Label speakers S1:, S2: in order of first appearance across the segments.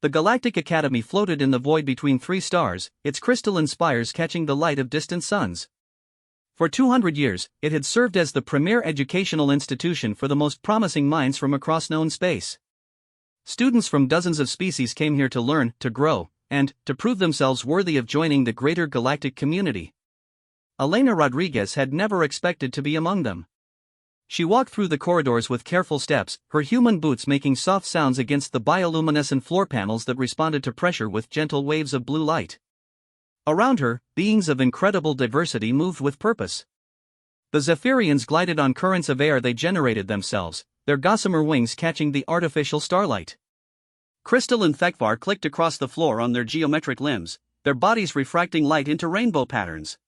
S1: The Galactic Academy floated in the void between three stars, its crystalline spires catching the light of distant suns. For 200 years, it had served as the premier educational institution for the most promising minds from across known space. Students from dozens of species came here to learn, to grow, and to prove themselves worthy of joining the greater galactic community. Elena Rodriguez had never expected to be among them. She walked through the corridors with careful steps, her human boots making soft sounds against the bioluminescent floor panels that responded to pressure with gentle waves of blue light. Around her, beings of incredible diversity moved with purpose. The Zephyrians glided on currents of air they generated themselves, their gossamer wings catching the artificial starlight. Crystalline Thekvar clicked across the floor on their geometric limbs, their bodies refracting light into rainbow patterns.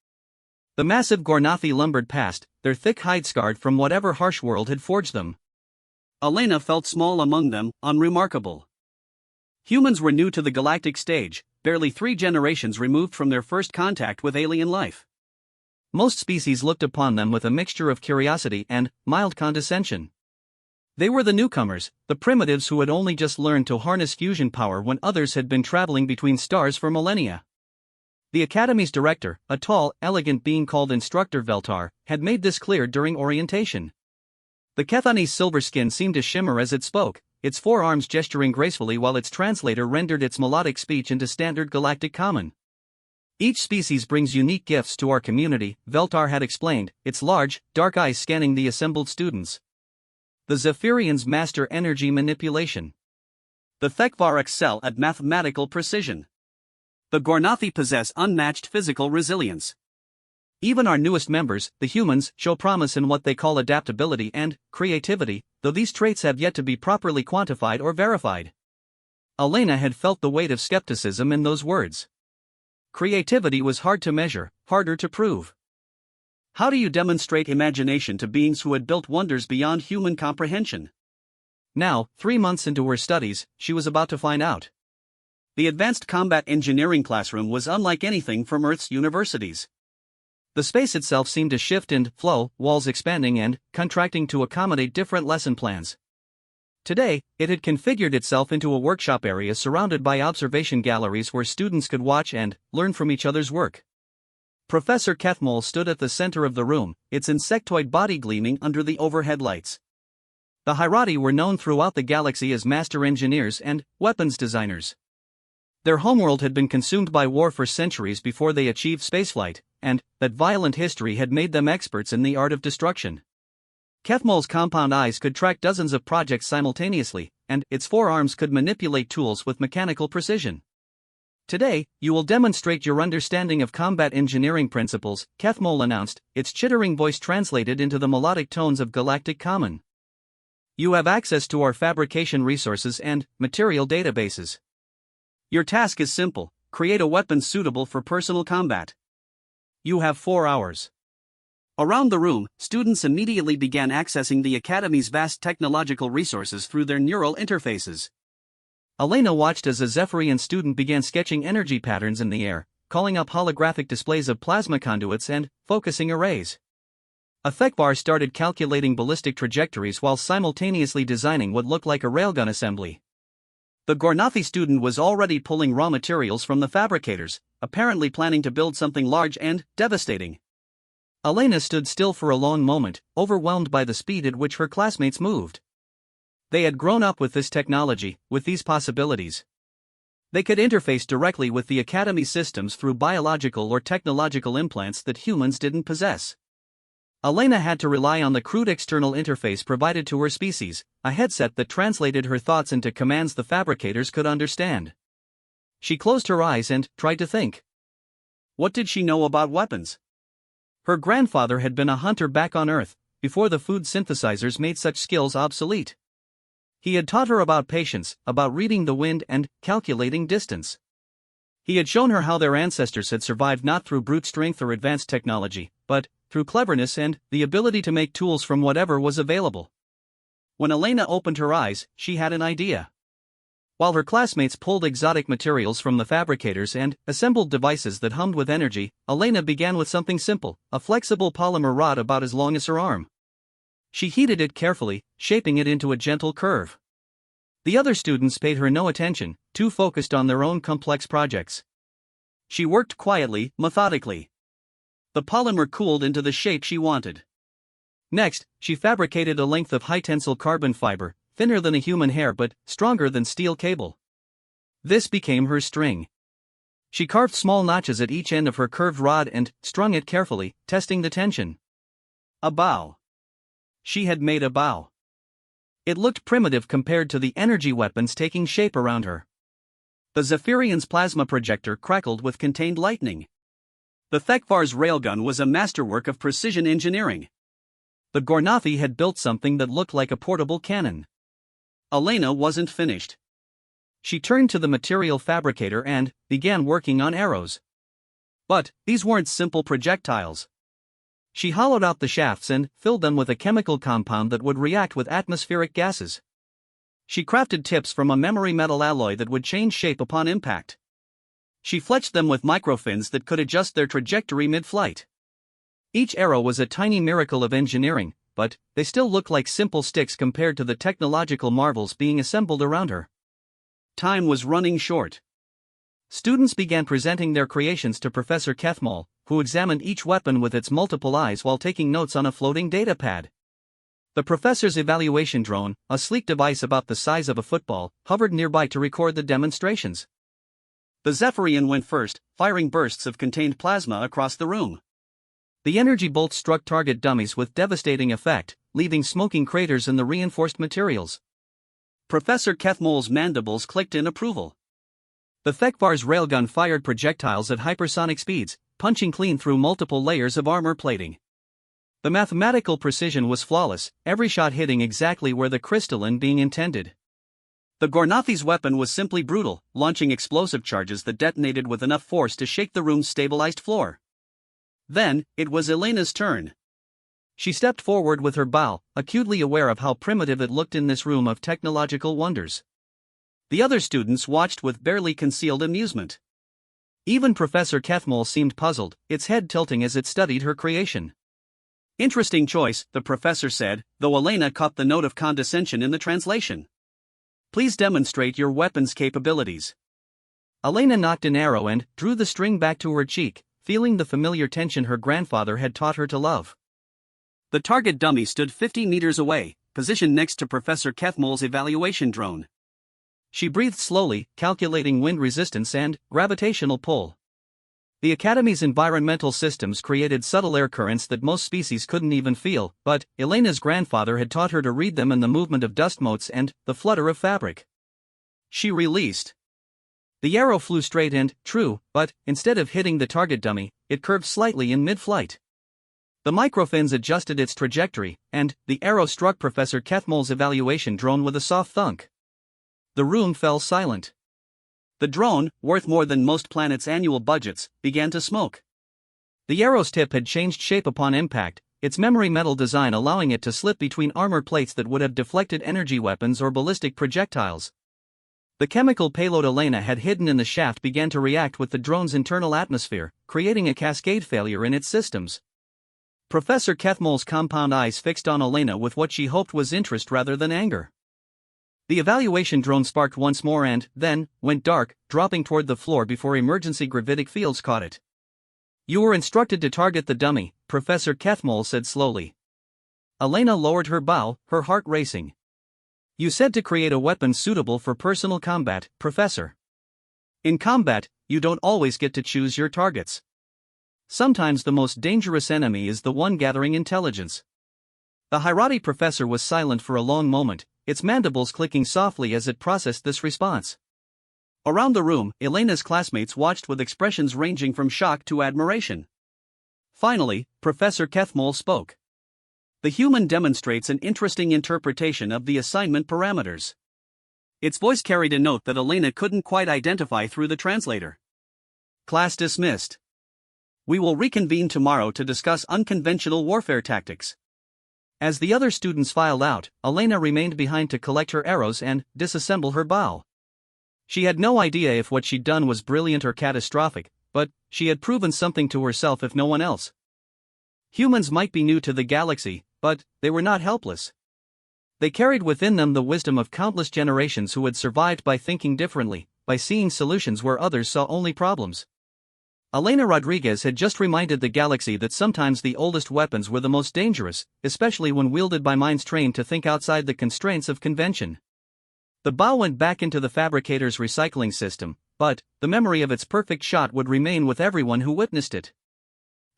S1: The massive Gornathi lumbered past, their thick hide scarred from whatever harsh world had forged them. Elena felt small among them, unremarkable. Humans were new to the galactic stage, barely 3 generations removed from their first contact with alien life. Most species looked upon them with a mixture of curiosity and mild condescension. They were the newcomers, the primitives who had only just learned to harness fusion power when others had been traveling between stars for millennia. The Academy's director, a tall, elegant being called Instructor Veltar, had made this clear during orientation. The Kethani's silver skin seemed to shimmer as it spoke, its forearms gesturing gracefully while its translator rendered its melodic speech into standard galactic common. Each species brings unique gifts to our community, Veltar had explained, its large, dark eyes scanning the assembled students. The Zephyrians master energy manipulation. The Thekvar excel at mathematical precision. The Gornathi possess unmatched physical resilience. Even our newest members, the humans, show promise in what they call adaptability and creativity, though these traits have yet to be properly quantified or verified. Elena had felt the weight of skepticism in those words. Creativity was hard to measure, harder to prove. How do you demonstrate imagination to beings who had built wonders beyond human comprehension? Now, 3 months into her studies, she was about to find out. The Advanced Combat Engineering classroom was unlike anything from Earth's universities. The space itself seemed to shift and flow, walls expanding and contracting to accommodate different lesson plans. Today, it had configured itself into a workshop area surrounded by observation galleries where students could watch and learn from each other's work. Professor Kethmol stood at the center of the room, its insectoid body gleaming under the overhead lights. The Hierati were known throughout the galaxy as master engineers and weapons designers. Their homeworld had been consumed by war for centuries before they achieved spaceflight, and that violent history had made them experts in the art of destruction. Kethmol's compound eyes could track dozens of projects simultaneously, and its forearms could manipulate tools with mechanical precision. Today, you will demonstrate your understanding of combat engineering principles, Kethmol announced, its chittering voice translated into the melodic tones of galactic common. You have access to our fabrication resources and material databases. Your task is simple: create a weapon suitable for personal combat. You have 4 hours. Around the room, students immediately began accessing the Academy's vast technological resources through their neural interfaces. Elena watched as a Zephyrian student began sketching energy patterns in the air, calling up holographic displays of plasma conduits and focusing arrays. A Thekvar started calculating ballistic trajectories while simultaneously designing what looked like a railgun assembly. The Gornathi student was already pulling raw materials from the fabricators, apparently planning to build something large and devastating. Elena stood still for a long moment, overwhelmed by the speed at which her classmates moved. They had grown up with this technology, with these possibilities. They could interface directly with the Academy systems through biological or technological implants that humans didn't possess. Elena had to rely on the crude external interface provided to her species, a headset that translated her thoughts into commands the fabricators could understand. She closed her eyes and tried to think. What did she know about weapons? Her grandfather had been a hunter back on Earth, before the food synthesizers made such skills obsolete. He had taught her about patience, about reading the wind and calculating distance. He had shown her how their ancestors had survived not through brute strength or advanced technology, but through cleverness and the ability to make tools from whatever was available. When Elena opened her eyes, she had an idea. While her classmates pulled exotic materials from the fabricators and assembled devices that hummed with energy, Elena began with something simple, a flexible polymer rod about as long as her arm. She heated it carefully, shaping it into a gentle curve. The other students paid her no attention, too focused on their own complex projects. She worked quietly, methodically. The polymer cooled into the shape she wanted. Next, she fabricated a length of high-tensile carbon fiber, thinner than a human hair but stronger than steel cable. This became her string. She carved small notches at each end of her curved rod and strung it carefully, testing the tension. A bow. She had made a bow. It looked primitive compared to the energy weapons taking shape around her. The Zephyrian's plasma projector crackled with contained lightning. The Thekvar's railgun was a masterwork of precision engineering. The Gornathi had built something that looked like a portable cannon. Elena wasn't finished. She turned to the material fabricator and began working on arrows. But these weren't simple projectiles. She hollowed out the shafts and filled them with a chemical compound that would react with atmospheric gases. She crafted tips from a memory metal alloy that would change shape upon impact. She fletched them with microfins that could adjust their trajectory mid-flight. Each arrow was a tiny miracle of engineering, but they still looked like simple sticks compared to the technological marvels being assembled around her. Time was running short. Students began presenting their creations to Professor Kethmol, who examined each weapon with its multiple eyes while taking notes on a floating data pad. The professor's evaluation drone, a sleek device about the size of a football, hovered nearby to record the demonstrations. The Zephyrian went first, firing bursts of contained plasma across the room. The energy bolts struck target dummies with devastating effect, leaving smoking craters in the reinforced materials. Professor Kethmol's mandibles clicked in approval. The Thekvar's railgun fired projectiles at hypersonic speeds, punching clean through multiple layers of armor plating. The mathematical precision was flawless, every shot hitting exactly where the crystalline being intended. The Gornathi's weapon was simply brutal, launching explosive charges that detonated with enough force to shake the room's stabilized floor. Then, it was Elena's turn. She stepped forward with her bow, acutely aware of how primitive it looked in this room of technological wonders. The other students watched with barely concealed amusement. Even Professor Kethmol seemed puzzled, its head tilting as it studied her creation. "Interesting choice," the professor said, though Elena caught the note of condescension in the translation. "Please demonstrate your weapon's capabilities." Elena knocked an arrow and drew the string back to her cheek, feeling the familiar tension her grandfather had taught her to love. The target dummy stood 50 meters away, positioned next to Professor Kethmol's evaluation drone. She breathed slowly, calculating wind resistance and gravitational pull. The Academy's environmental systems created subtle air currents that most species couldn't even feel, but Elena's grandfather had taught her to read them in the movement of dust motes and the flutter of fabric. She released. The arrow flew straight and true, but instead of hitting the target dummy, it curved slightly in mid-flight. The microfins adjusted its trajectory, and the arrow struck Professor Kethmol's evaluation drone with a soft thunk. The room fell silent. The drone, worth more than most planets' annual budgets, began to smoke. The arrow's tip had changed shape upon impact, its memory metal design allowing it to slip between armor plates that would have deflected energy weapons or ballistic projectiles. The chemical payload Elena had hidden in the shaft began to react with the drone's internal atmosphere, creating a cascade failure in its systems. Professor Kethmol's compound eyes fixed on Elena with what she hoped was interest rather than anger. The evaluation drone sparked once more and, then, went dark, dropping toward the floor before emergency gravitic fields caught it. "You were instructed to target the dummy," Professor Kethmol said slowly. Elena lowered her bow, her heart racing. "You said to create a weapon suitable for personal combat, Professor. In combat, you don't always get to choose your targets. Sometimes the most dangerous enemy is the one gathering intelligence." The Hirati professor was silent for a long moment, its mandibles clicking softly as it processed this response. Around the room, Elena's classmates watched with expressions ranging from shock to admiration. Finally, Professor Kethmol spoke. "The human demonstrates an interesting interpretation of the assignment parameters." Its voice carried a note that Elena couldn't quite identify through the translator. Class dismissed. We will reconvene tomorrow to discuss unconventional warfare tactics. As the other students filed out, Elena remained behind to collect her arrows and disassemble her bow. She had no idea if what she'd done was brilliant or catastrophic, but she had proven something to herself if no one else. Humans might be new to the galaxy, but they were not helpless. They carried within them the wisdom of countless generations who had survived by thinking differently, by seeing solutions where others saw only problems. Elena Rodriguez had just reminded the galaxy that sometimes the oldest weapons were the most dangerous, especially when wielded by minds trained to think outside the constraints of convention. The bow went back into the fabricator's recycling system, but the memory of its perfect shot would remain with everyone who witnessed it.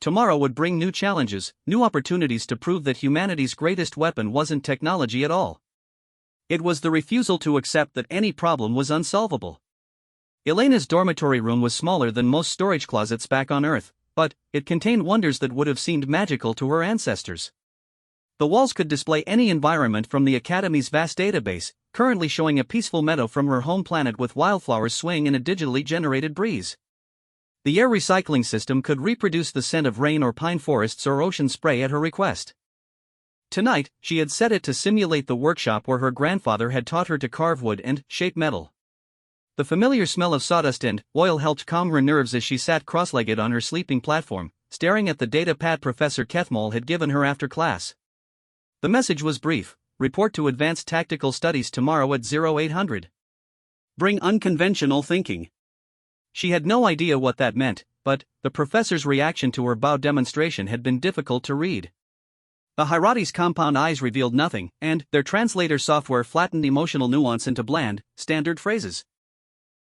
S1: Tomorrow would bring new challenges, new opportunities to prove that humanity's greatest weapon wasn't technology at all. It was the refusal to accept that any problem was unsolvable. Elena's dormitory room was smaller than most storage closets back on Earth, but it contained wonders that would have seemed magical to her ancestors. The walls could display any environment from the Academy's vast database, currently showing a peaceful meadow from her home planet with wildflowers swaying in a digitally generated breeze. The air recycling system could reproduce the scent of rain or pine forests or ocean spray at her request. Tonight, she had set it to simulate the workshop where her grandfather had taught her to carve wood and shape metal. The familiar smell of sawdust and oil helped calm her nerves as she sat cross-legged on her sleeping platform, staring at the data pad Professor Kethmol had given her after class. The message was brief: report to Advanced Tactical Studies tomorrow at 0800. Bring unconventional thinking. She had no idea what that meant, but the professor's reaction to her bow demonstration had been difficult to read. The Hirati's compound eyes revealed nothing, and their translator software flattened emotional nuance into bland, standard phrases.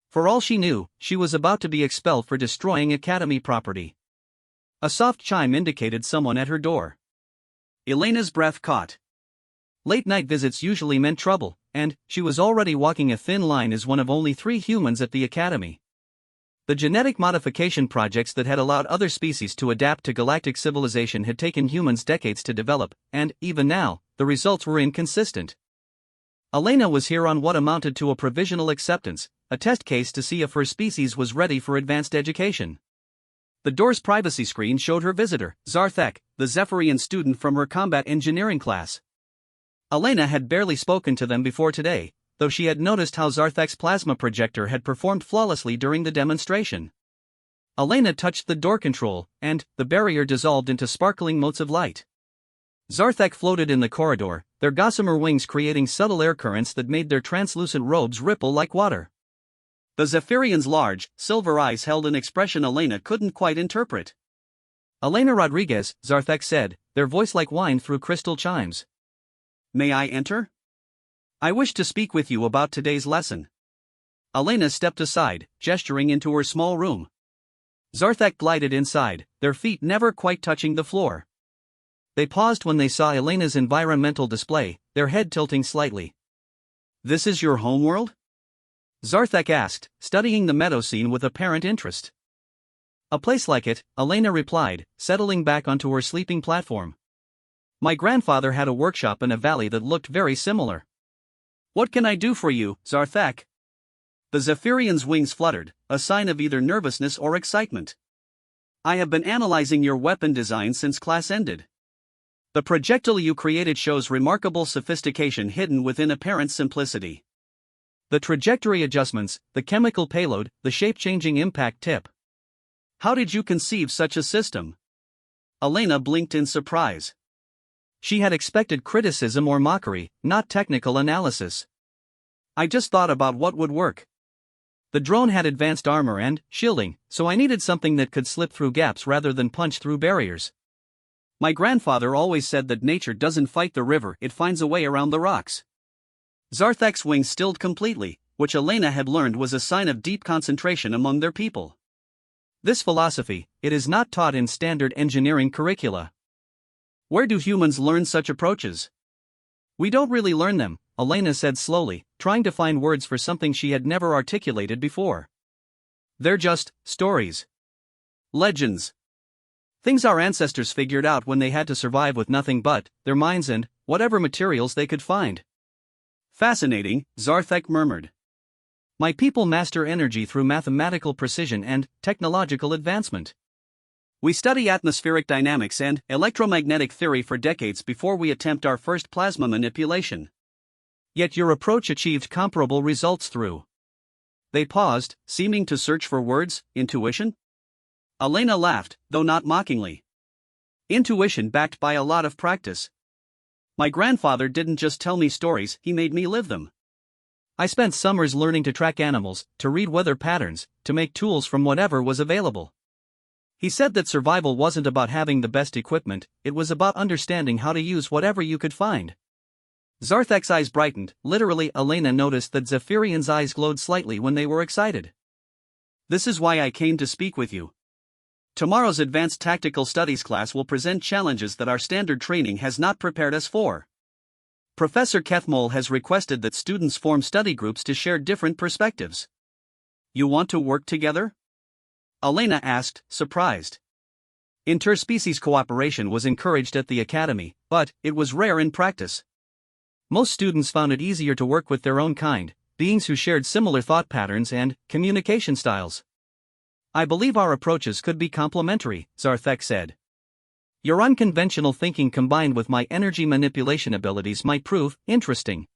S1: For all she knew, she was about to be expelled for destroying Academy property. A soft chime indicated someone at her door. Elena's breath caught. Late-night visits usually meant trouble, and she was already walking a thin line as one of only 3 humans at the Academy. The genetic modification projects that had allowed other species to adapt to galactic civilization had taken humans decades to develop, and, even now, the results were inconsistent. Elena was here on what amounted to a provisional acceptance, a test case to see if her species was ready for advanced education. The door's privacy screen showed her visitor, Zarthek, the Zephyrian student from her combat engineering class. Elena had barely spoken to them before today, though she had noticed how Zarthek's plasma projector had performed flawlessly during the demonstration. Elena touched the door control, and the barrier dissolved into sparkling motes of light. Zarthek floated in the corridor, their gossamer wings creating subtle air currents that made their translucent robes ripple like water. The Zephyrian's large, silver eyes held an expression Elena couldn't quite interpret. Elena Rodriguez, Zarthek said, their voice like wine through crystal chimes. May I enter? I wish to speak with you about today's lesson. Elena stepped aside, gesturing into her small room. Zarthek glided inside, their feet never quite touching the floor. They paused when they saw Elena's environmental display, their head tilting slightly. This is your homeworld? Zarthek asked, studying the meadow scene with apparent interest. A place like it, Elena replied, settling back onto her sleeping platform. My grandfather had a workshop in a valley that looked very similar. What can I do for you, Zarthek? The Zephyrian's wings fluttered, a sign of either nervousness or excitement. I have been analyzing your weapon design since class ended. The projectile you created shows remarkable sophistication hidden within apparent simplicity. The trajectory adjustments, the chemical payload, the shape-changing impact tip. How did you conceive such a system? Elena blinked in surprise. She had expected criticism or mockery, not technical analysis. I just thought about what would work. The drone had advanced armor and shielding, so I needed something that could slip through gaps rather than punch through barriers. My grandfather always said that nature doesn't fight the river, it finds a way around the rocks. Zarthek's wings stilled completely, which Elena had learned was a sign of deep concentration among their people. This philosophy, it is not taught in standard engineering curricula. Where do humans learn such approaches? We don't really learn them, Elena said slowly, trying to find words for something she had never articulated before. They're just stories. Legends. Things our ancestors figured out when they had to survive with nothing but their minds and whatever materials they could find. Fascinating, Zarthek murmured. My people master energy through mathematical precision and technological advancement. We study atmospheric dynamics and electromagnetic theory for decades before we attempt our first plasma manipulation. Yet your approach achieved comparable results through. They paused, seeming to search for words. Intuition? Elena laughed, though not mockingly. Intuition backed by a lot of practice. My grandfather didn't just tell me stories, he made me live them. I spent summers learning to track animals, to read weather patterns, to make tools from whatever was available. He said that survival wasn't about having the best equipment, it was about understanding how to use whatever you could find. Zarthek's eyes brightened. Literally, Elena noticed that Zephyrian's eyes glowed slightly when they were excited. This is why I came to speak with you. Tomorrow's Advanced Tactical Studies class will present challenges that our standard training has not prepared us for. Professor Kethmole has requested that students form study groups to share different perspectives. You want to work together? Elena asked, surprised. Interspecies cooperation was encouraged at the academy, but it was rare in practice. Most students found it easier to work with their own kind, beings who shared similar thought patterns and communication styles. I believe our approaches could be complementary, Zarthek said. Your unconventional thinking combined with my energy manipulation abilities might prove interesting.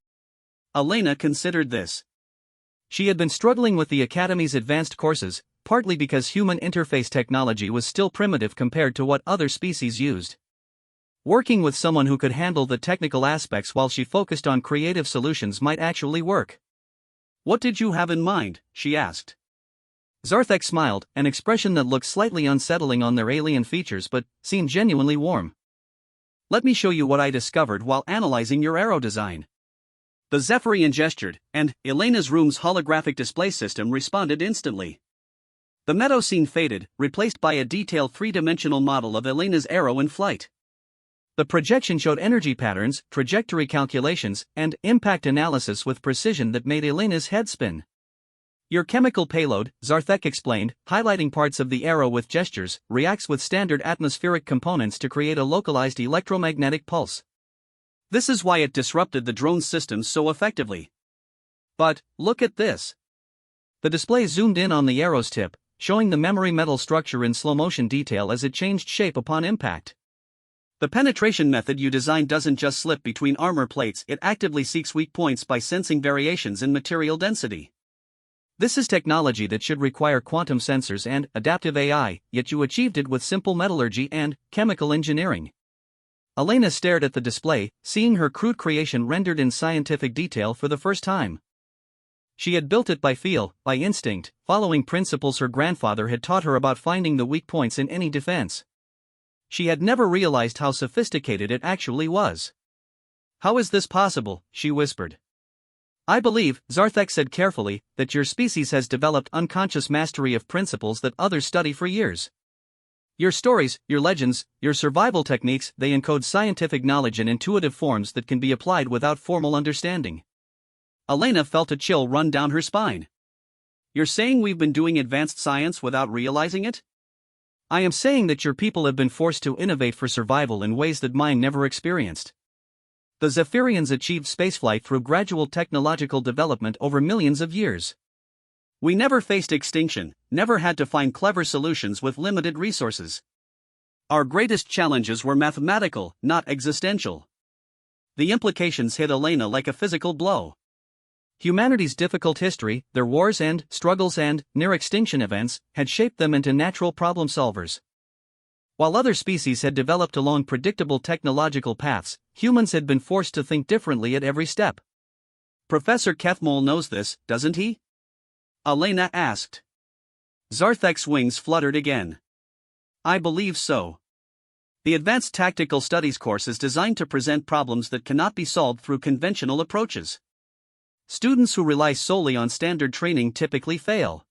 S1: Elena considered this. She had been struggling with the Academy's advanced courses, partly because human interface technology was still primitive compared to what other species used. Working with someone who could handle the technical aspects while she focused on creative solutions might actually work. What did you have in mind? She asked. Zarthek smiled, an expression that looked slightly unsettling on their alien features but seemed genuinely warm. Let me show you what I discovered while analyzing your arrow design. The Zephyrian gestured, and Elena's room's holographic display system responded instantly. The meadow scene faded, replaced by a detailed three-dimensional model of Elena's arrow in flight. The projection showed energy patterns, trajectory calculations, and impact analysis with precision that made Elena's head spin. Your chemical payload, Zarthek explained, highlighting parts of the arrow with gestures, reacts with standard atmospheric components to create a localized electromagnetic pulse. This is why it disrupted the drone's systems so effectively. But, look at this. The display zoomed in on the arrow's tip, showing the memory metal structure in slow-motion detail as it changed shape upon impact. The penetration method you designed doesn't just slip between armor plates, it actively seeks weak points by sensing variations in material density. This is technology that should require quantum sensors and adaptive AI, yet you achieved it with simple metallurgy and chemical engineering. Elena stared at the display, seeing her crude creation rendered in scientific detail for the first time. She had built it by feel, by instinct, following principles her grandfather had taught her about finding the weak points in any defense. She had never realized how sophisticated it actually was. How is this possible? She whispered. I believe, Zarthek said carefully, that your species has developed unconscious mastery of principles that others study for years. Your stories, your legends, your survival techniques, they encode scientific knowledge in intuitive forms that can be applied without formal understanding. Elena felt a chill run down her spine. You're saying we've been doing advanced science without realizing it? I am saying that your people have been forced to innovate for survival in ways that mine never experienced. The Zephyrians achieved spaceflight through gradual technological development over millions of years. We never faced extinction, never had to find clever solutions with limited resources. Our greatest challenges were mathematical, not existential. The implications hit Elena like a physical blow. Humanity's difficult history, their wars and struggles and near-extinction events, had shaped them into natural problem solvers. While other species had developed along predictable technological paths, humans had been forced to think differently at every step. Professor Kethmole knows this, doesn't he? Elena asked. Zarthek's wings fluttered again. I believe so. The Advanced Tactical Studies course is designed to present problems that cannot be solved through conventional approaches. Students who rely solely on standard training typically fail.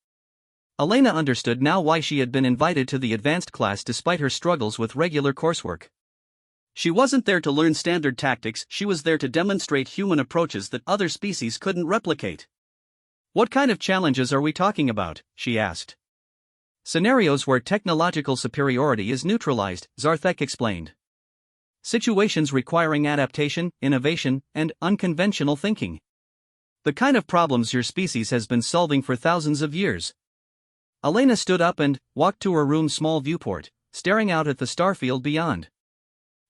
S1: Elena understood now why she had been invited to the advanced class despite her struggles with regular coursework. She wasn't there to learn standard tactics, she was there to demonstrate human approaches that other species couldn't replicate. What kind of challenges are we talking about? She asked. Scenarios where technological superiority is neutralized, Zarthek explained. Situations requiring adaptation, innovation, and unconventional thinking. The kind of problems your species has been solving for thousands of years. Elena stood up and walked to her room's small viewport, staring out at the starfield beyond.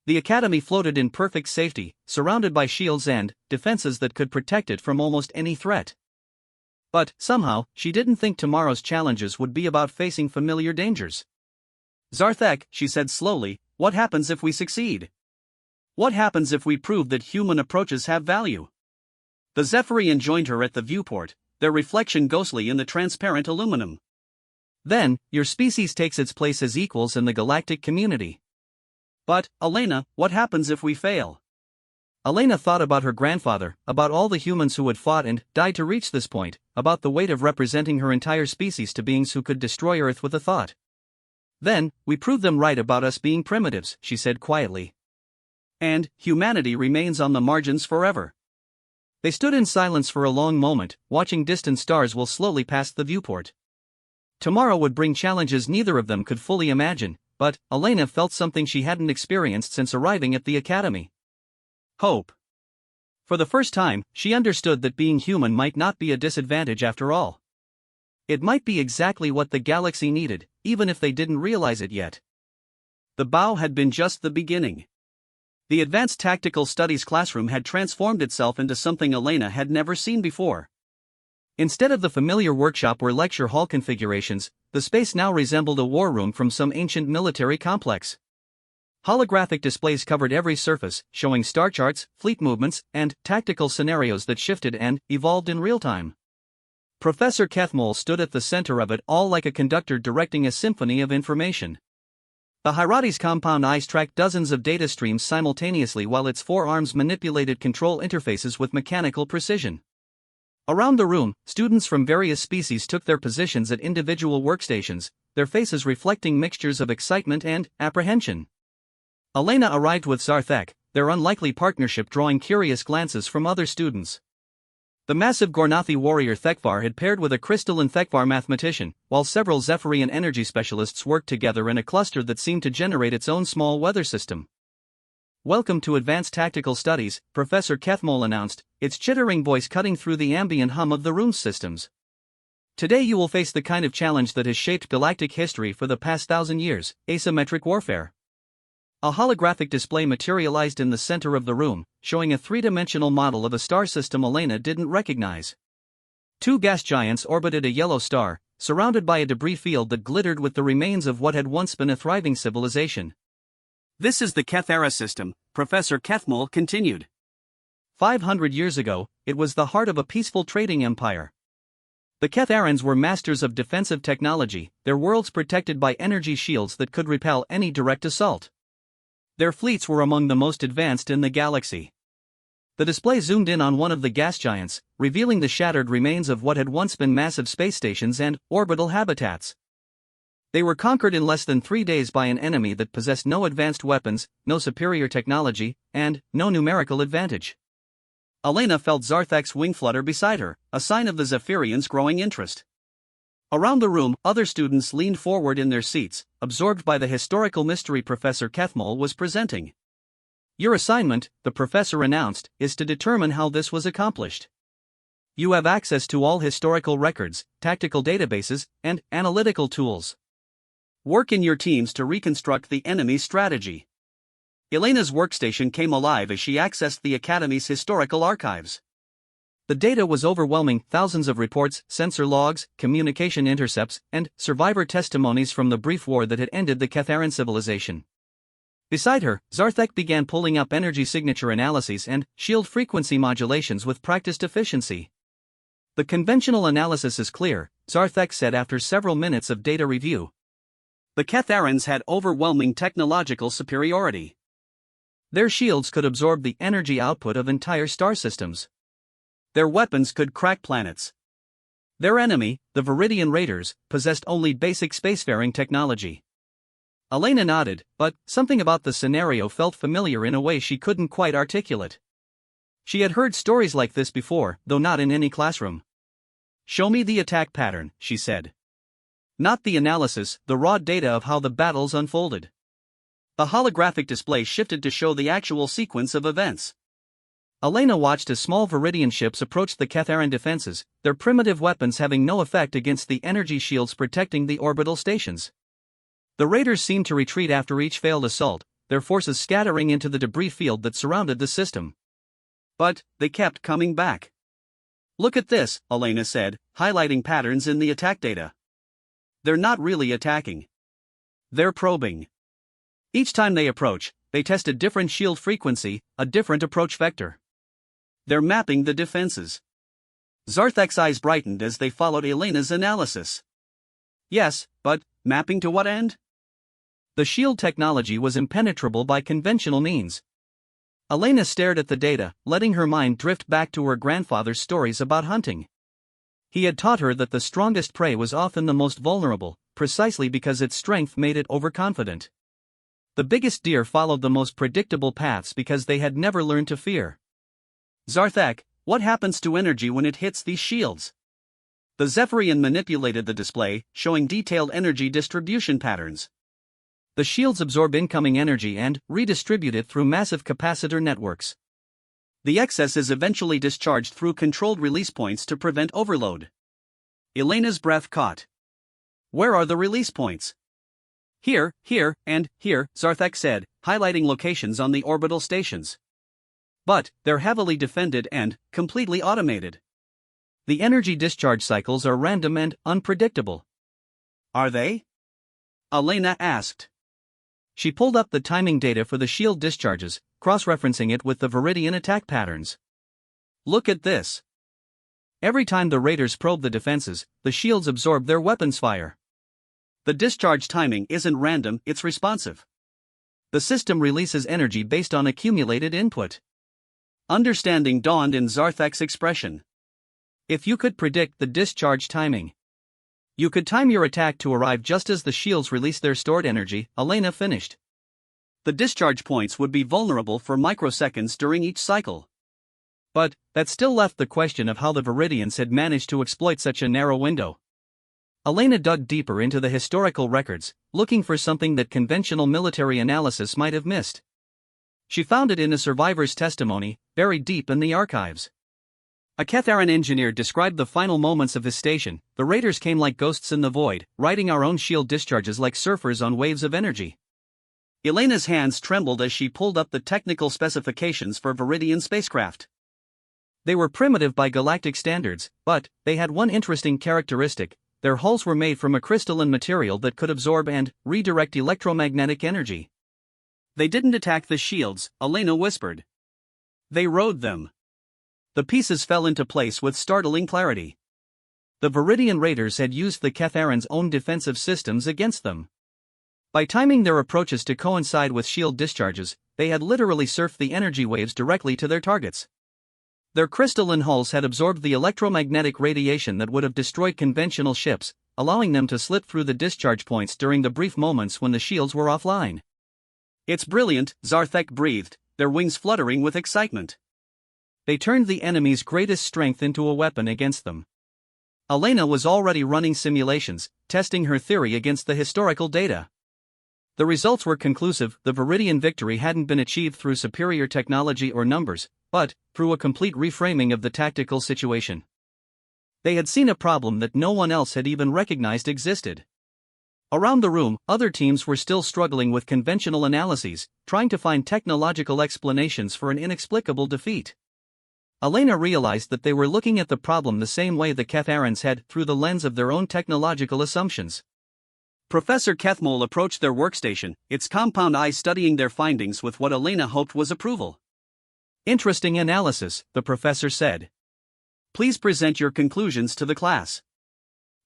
S1: The academy floated in perfect safety, surrounded by shields and defenses that could protect it from almost any threat. But, somehow, she didn't think tomorrow's challenges would be about facing familiar dangers. Zarthek, she said slowly, what happens if we succeed? What happens if we prove that human approaches have value? The Zephyrian joined her at the viewport, their reflection ghostly in the transparent aluminum. Then, your species takes its place as equals in the galactic community. But, Elena, what happens if we fail? Elena thought about her grandfather, about all the humans who had fought and died to reach this point, about the weight of representing her entire species to beings who could destroy Earth with a thought. Then, we prove them right about us being primitives, she said quietly. And, humanity remains on the margins forever. They stood in silence for a long moment, watching distant stars while slowly past the viewport. Tomorrow would bring challenges neither of them could fully imagine, but Elena felt something she hadn't experienced since arriving at the academy. Hope. For the first time, she understood that being human might not be a disadvantage after all. It might be exactly what the galaxy needed, even if they didn't realize it yet. The bow had been just the beginning. The Advanced Tactical Studies classroom had transformed itself into something Elena had never seen before. Instead of the familiar workshop or lecture hall configurations, the space now resembled a war room from some ancient military complex. Holographic displays covered every surface, showing star charts, fleet movements, and tactical scenarios that shifted and evolved in real time. Professor Kethmol stood at the center of it all like a conductor directing a symphony of information. The Hirati's compound eyes tracked dozens of data streams simultaneously while its four arms manipulated control interfaces with mechanical precision. Around the room, students from various species took their positions at individual workstations, their faces reflecting mixtures of excitement and apprehension. Elena arrived with Zarthek, their unlikely partnership drawing curious glances from other students. The massive Gornathi warrior Thekvar had paired with a crystalline Thekvar mathematician, while several Zephyrian energy specialists worked together in a cluster that seemed to generate its own small weather system. "Welcome to Advanced Tactical Studies," Professor Kethmol announced, its chittering voice cutting through the ambient hum of the room's systems. "Today you will face the kind of challenge that has shaped galactic history for the past 1,000 years, asymmetric warfare." A holographic display materialized in the center of the room, showing a three-dimensional model of a star system Elena didn't recognize. Two gas giants orbited a yellow star, surrounded by a debris field that glittered with the remains of what had once been a thriving civilization. "This is the Kethera system," Professor Kethmol continued. 500 years ago, it was the heart of a peaceful trading empire. The Ketherans were masters of defensive technology, their worlds protected by energy shields that could repel any direct assault. Their fleets were among the most advanced in the galaxy. The display zoomed in on one of the gas giants, revealing the shattered remains of what had once been massive space stations and orbital habitats. They were conquered in less than 3 days by an enemy that possessed no advanced weapons, no superior technology, and no numerical advantage. Elena felt Zarthek's wing flutter beside her, a sign of the Zephyrians' growing interest. Around the room, other students leaned forward in their seats, absorbed by the historical mystery Professor Kethmol was presenting. "Your assignment," the professor announced, "is to determine how this was accomplished. You have access to all historical records, tactical databases, and analytical tools. Work in your teams to reconstruct the enemy's strategy." Elena's workstation came alive as she accessed the Academy's historical archives. The data was overwhelming: thousands of reports, sensor logs, communication intercepts, and survivor testimonies from the brief war that had ended the Ketheran civilization. Beside her, Zarthek began pulling up energy signature analyses and shield frequency modulations with practiced efficiency. "The conventional analysis is clear," Zarthek said after several minutes of data review. "The Ketherans had overwhelming technological superiority. Their shields could absorb the energy output of entire star systems. Their weapons could crack planets. Their enemy, the Viridian Raiders, possessed only basic spacefaring technology." Elena nodded, but something about the scenario felt familiar in a way she couldn't quite articulate. She had heard stories like this before, though not in any classroom. "Show me the attack pattern," she said. "Not the analysis, the raw data of how the battles unfolded." The holographic display shifted to show the actual sequence of events. Elena watched as small Viridian ships approached the Ketheran defenses, their primitive weapons having no effect against the energy shields protecting the orbital stations. The raiders seemed to retreat after each failed assault, their forces scattering into the debris field that surrounded the system. But they kept coming back. "Look at this," Elena said, highlighting patterns in the attack data. "They're not really attacking. They're probing. Each time they approach, they test a different shield frequency, a different approach vector. They're mapping the defenses. Zarthek's eyes brightened as they followed Elena's analysis. Yes, but mapping to what end? The shield technology was impenetrable by conventional means. Elena stared at the data, letting her mind drift back to her grandfather's stories about hunting. He had taught her that the strongest prey was often the most vulnerable, precisely because its strength made it overconfident. The biggest deer followed the most predictable paths because they had never learned to fear. Zarthek, what happens to energy when it hits these shields? The Zephyrian manipulated the display, showing detailed energy distribution patterns. The shields absorb incoming energy and redistribute it through massive capacitor networks. The excess is eventually discharged through controlled release points to prevent overload. Elena's breath caught. Where are the release points? Here, and here, Zarthek said, highlighting locations on the orbital stations. But they're heavily defended and completely automated. The energy discharge cycles are random and unpredictable. Are they? Elena asked. She pulled up the timing data for the shield discharges, cross-referencing it with the Viridian attack patterns. Look at this. Every time the raiders probe the defenses, the shields absorb their weapons fire. The discharge timing isn't random, it's responsive. The system releases energy based on accumulated input. Understanding dawned in Zarthek's expression. If you could predict the discharge timing, you could time your attack to arrive just as the shields release their stored energy, Elena finished. The discharge points would be vulnerable for microseconds during each cycle. But that still left the question of how the Viridians had managed to exploit such a narrow window. Elena dug deeper into the historical records, looking for something that conventional military analysis might have missed. She found it in a survivor's testimony, buried deep in the archives. A Ketharan engineer described the final moments of his station. The raiders came like ghosts in the void, riding our own shield discharges like surfers on waves of energy. Elena's hands trembled as she pulled up the technical specifications for Viridian spacecraft. They were primitive by galactic standards, but they had one interesting characteristic: their hulls were made from a crystalline material that could absorb and redirect electromagnetic energy. They didn't attack the shields, Elena whispered. They rode them. The pieces fell into place with startling clarity. The Viridian raiders had used the Ketharan's own defensive systems against them. By timing their approaches to coincide with shield discharges, they had literally surfed the energy waves directly to their targets. Their crystalline hulls had absorbed the electromagnetic radiation that would have destroyed conventional ships, allowing them to slip through the discharge points during the brief moments when the shields were offline. It's brilliant, Zarthek breathed, their wings fluttering with excitement. They turned the enemy's greatest strength into a weapon against them. Elena was already running simulations, testing her theory against the historical data. The results were conclusive. The Viridian victory hadn't been achieved through superior technology or numbers, but through a complete reframing of the tactical situation. They had seen a problem that no one else had even recognized existed. Around the room, other teams were still struggling with conventional analyses, trying to find technological explanations for an inexplicable defeat. Elena realized that they were looking at the problem the same way the Ketharans had, through the lens of their own technological assumptions. Professor Kethmole approached their workstation, its compound eyes studying their findings with what Elena hoped was approval. Interesting analysis, the professor said. Please present your conclusions to the class.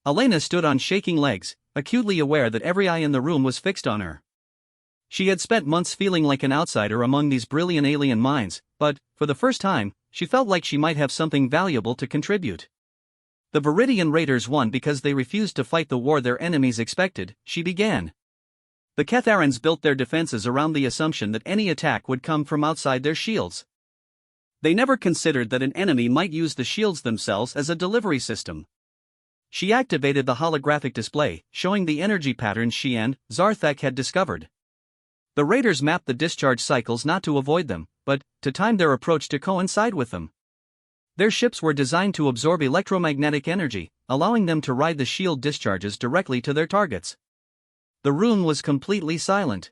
S1: Elena stood on shaking legs, acutely aware that every eye in the room was fixed on her. She had spent months feeling like an outsider among these brilliant alien minds, but, for the first time, she felt like she might have something valuable to contribute. The Viridian raiders won because they refused to fight the war their enemies expected, she began. The Ketharans built their defenses around the assumption that any attack would come from outside their shields. They never considered that an enemy might use the shields themselves as a delivery system. She activated the holographic display, showing the energy patterns she and Zarthek had discovered. The raiders mapped the discharge cycles not to avoid them, but to time their approach to coincide with them. Their ships were designed to absorb electromagnetic energy, allowing them to ride the shield discharges directly to their targets. The room was completely silent.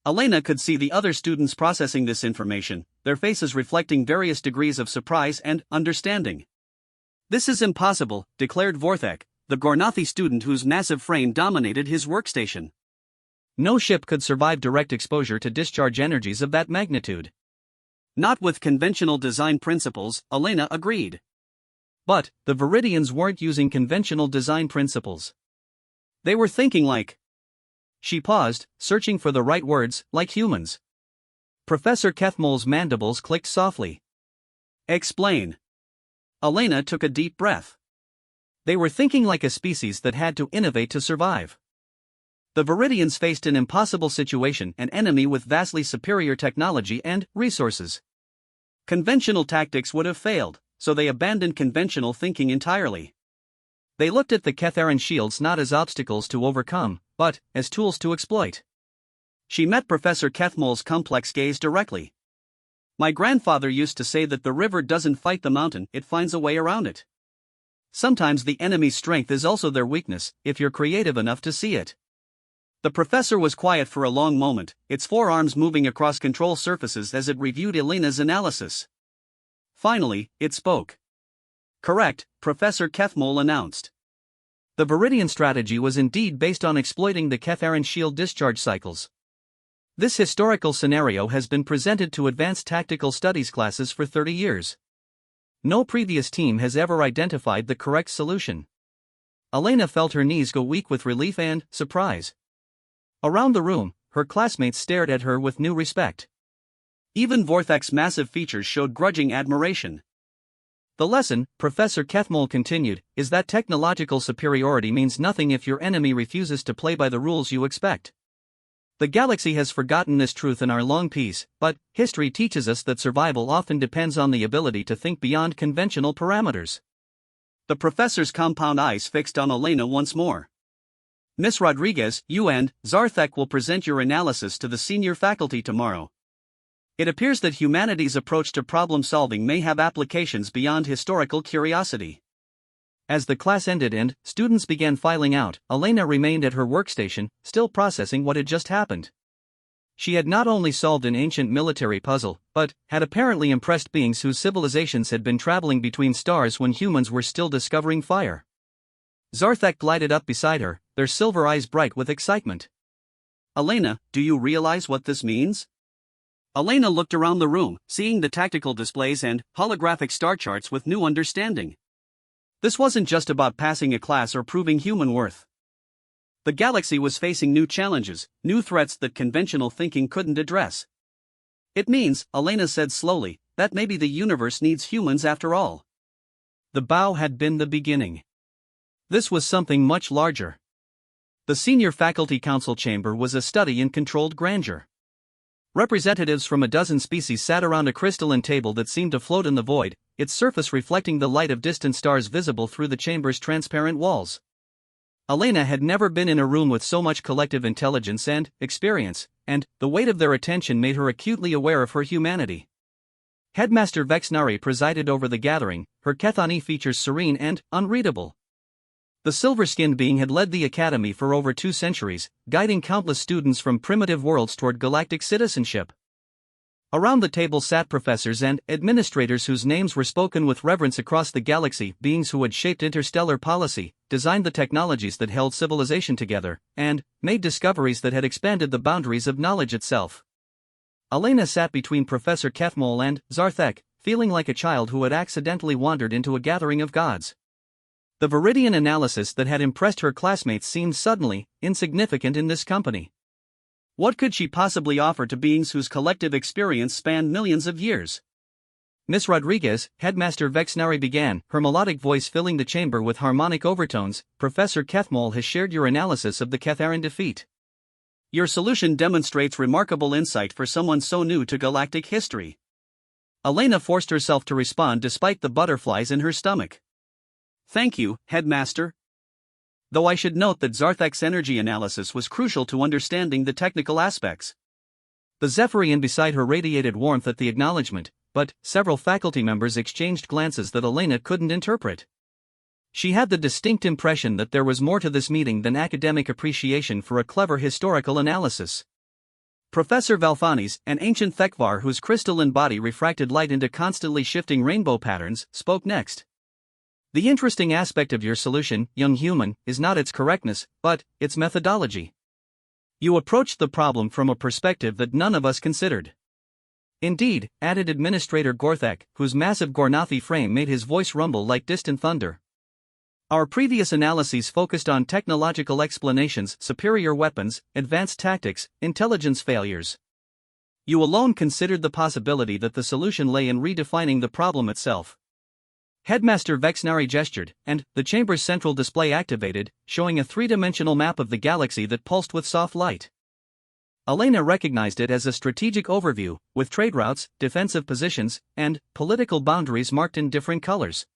S1: Elena could see the other students processing this information, their faces reflecting various degrees of surprise and understanding. This is impossible, declared Vorthek, the Gornathi student whose massive frame dominated his workstation. No ship could survive direct exposure to discharge energies of that magnitude.
S2: Not with conventional design principles, Elena agreed.
S1: But the Viridians weren't using conventional design principles.
S2: They were thinking like.
S1: She paused, searching for the right words, like humans. Professor Kethmole's mandibles clicked softly.
S2: Explain. Elena took a deep breath.
S1: They were thinking like a species that had to innovate to survive. The Viridians faced an impossible situation, an enemy with vastly superior technology and resources.
S2: Conventional tactics would have failed, so they abandoned conventional thinking entirely.
S1: They looked at the Ketharan shields not as obstacles to overcome, but as tools to exploit.
S2: She met Professor Kethmole's complex gaze directly. My grandfather used to say that the river doesn't fight the mountain, it finds a way around it. Sometimes the enemy's strength is also their weakness, if you're creative enough to see it. The professor was quiet for a long moment, its forearms moving across control surfaces as it reviewed Elena's analysis. Finally, it spoke.
S1: Correct, Professor Kethmole announced. The Viridian strategy was indeed based on exploiting the Ketharan shield discharge cycles. This historical scenario has been presented to advanced tactical studies classes for 30 years. No previous team has ever identified the correct solution. Elena felt her knees go weak with relief and surprise. Around the room, her classmates stared at her with new respect.
S2: Even Vorthak's massive features showed grudging admiration.
S1: The lesson, Professor Kethmole continued, is that technological superiority means nothing if your enemy refuses to play by the rules you expect. The galaxy has forgotten this truth in our long peace, but history teaches us that survival often depends on the ability to think beyond conventional parameters.
S2: The professor's compound eyes fixed on Elena once more. Miss Rodriguez, you and Zarthek will present your analysis to the senior faculty tomorrow. It appears that humanity's approach to problem solving may have applications beyond historical curiosity.
S1: As the class ended and students began filing out, Elena remained at her workstation, still processing what had just happened. She had not only solved an ancient military puzzle, but had apparently impressed beings whose civilizations had been traveling between stars when humans were still discovering fire. Zarthek glided up beside her, their silver eyes bright with excitement.
S2: Elena, do you realize what this means? Elena looked around the room, seeing the tactical displays and holographic star charts with new understanding. This wasn't just about passing a class or proving human worth. The galaxy was facing new challenges, new threats that conventional thinking couldn't address. It means, Elena said slowly, that maybe the universe needs humans after all.
S1: The bow had been the beginning. This was something much larger. The senior faculty council chamber was a study in controlled grandeur. Representatives from a dozen species sat around a crystalline table that seemed to float in the void, its surface reflecting the light of distant stars visible through the chamber's transparent walls. Elena had never been in a room with so much collective intelligence and experience, and the weight of their attention made her acutely aware of her humanity. Headmaster Vexnari presided over the gathering, her Kethani features serene and unreadable. The silver-skinned being had led the academy for over 2 centuries, guiding countless students from primitive worlds toward galactic citizenship. Around the table sat professors and administrators whose names were spoken with reverence across the galaxy, beings who had shaped interstellar policy, designed the technologies that held civilization together, and made discoveries that had expanded the boundaries of knowledge itself. Elena sat between Professor Kethmole and Zarthek, feeling like a child who had accidentally wandered into a gathering of gods. The Viridian analysis that had impressed her classmates seemed suddenly insignificant in this company.
S2: What could she possibly offer to beings whose collective experience spanned millions of years?
S1: Miss Rodriguez, Headmaster Vexnari began, her melodic voice filling the chamber with harmonic overtones. Professor Kethmole has shared your analysis of the Ketharan defeat.
S2: Your solution demonstrates remarkable insight for someone so new to galactic history. Elena forced herself to respond despite the butterflies in her stomach. Thank you, Headmaster. Though I should note that Zarthek's energy analysis was crucial to understanding the technical aspects.
S1: The Zephyrian beside her radiated warmth at the acknowledgement, but several faculty members exchanged glances that Elena couldn't interpret. She had the distinct impression that there was more to this meeting than academic appreciation for a clever historical analysis. Professor Valfanis, an ancient Thekvar whose crystalline body refracted light into constantly shifting rainbow patterns, spoke next. The interesting aspect of your solution, young human, is not its correctness, but its methodology. You approached the problem from a perspective that none of us considered. Indeed, added Administrator Gorthek, whose massive Gornathi frame made his voice rumble like distant thunder. Our previous analyses focused on technological explanations, superior weapons, advanced tactics, intelligence failures. You alone considered the possibility that the solution lay in redefining the problem itself. Headmaster Vexnari gestured, and the chamber's central display activated, showing a three-dimensional map of the galaxy that pulsed with soft light. Elena recognized it as a strategic overview, with trade routes, defensive positions, and political boundaries marked in different colors.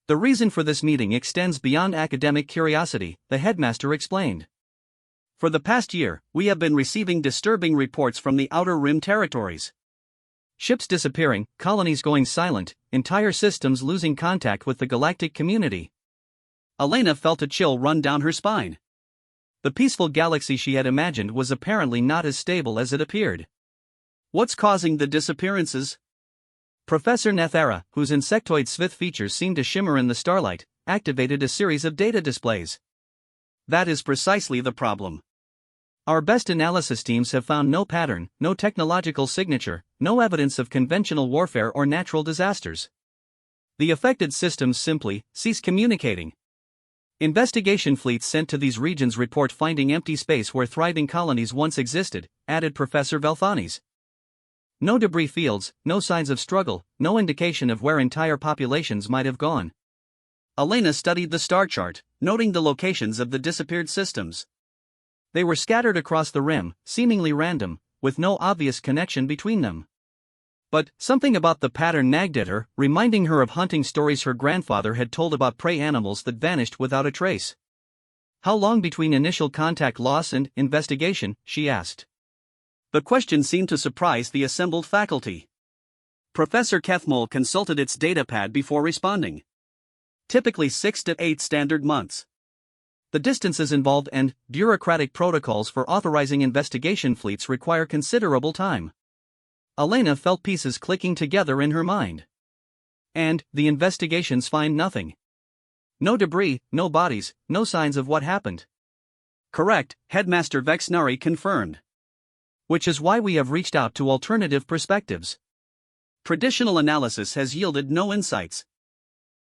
S1: The reason for this meeting extends beyond academic curiosity, the headmaster explained. For the past year, we have been receiving disturbing reports from the Outer Rim territories. Ships disappearing, colonies going silent, entire systems losing contact with the galactic community. Elena felt a chill run down her spine. The peaceful galaxy she had imagined was apparently not as stable as it appeared. What's causing the disappearances? Professor Nethera, whose insectoid Svith features seemed to shimmer in the starlight, activated a series of data displays. That is precisely the problem. Our best analysis teams have found no pattern, no technological signature, no evidence of conventional warfare or natural disasters. The affected systems simply cease communicating. Investigation fleets sent to these regions report finding empty space where thriving colonies once existed, added Professor Velthanes. No debris fields, no signs of struggle, no indication of where entire populations might have gone. Elena studied the star chart, noting the locations of the disappeared systems. They were scattered across the rim, seemingly random, with no obvious connection between them. But something about the pattern nagged at her, reminding her of hunting stories her grandfather had told about prey animals that vanished without a trace. How long between initial contact loss and investigation, she asked. The question seemed to surprise the assembled faculty. Professor Kethmol consulted its datapad before responding. Typically 6 to 8 standard months. The distances involved and bureaucratic protocols for authorizing investigation fleets require considerable time. Elena felt pieces clicking together in her mind. And the investigations find nothing. No debris, no bodies, no signs of what happened. Correct, Headmaster Vexnari confirmed. Which is why we have reached out to alternative perspectives. Traditional analysis has yielded no insights.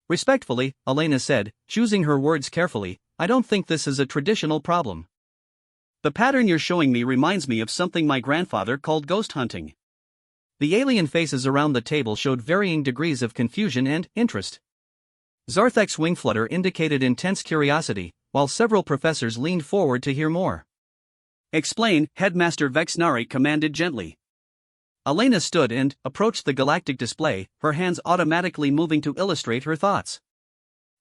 S1: Respectfully, Elena said, choosing her words carefully, I don't think this is a traditional problem. The pattern you're showing me reminds me of something my grandfather called ghost hunting. The alien faces around the table showed varying degrees of confusion and interest. Zarthek's wing flutter indicated intense curiosity, while several professors leaned forward to hear more. Explain, Headmaster Vexnari commanded gently. Elena stood and approached the galactic display, her hands automatically moving to illustrate her thoughts.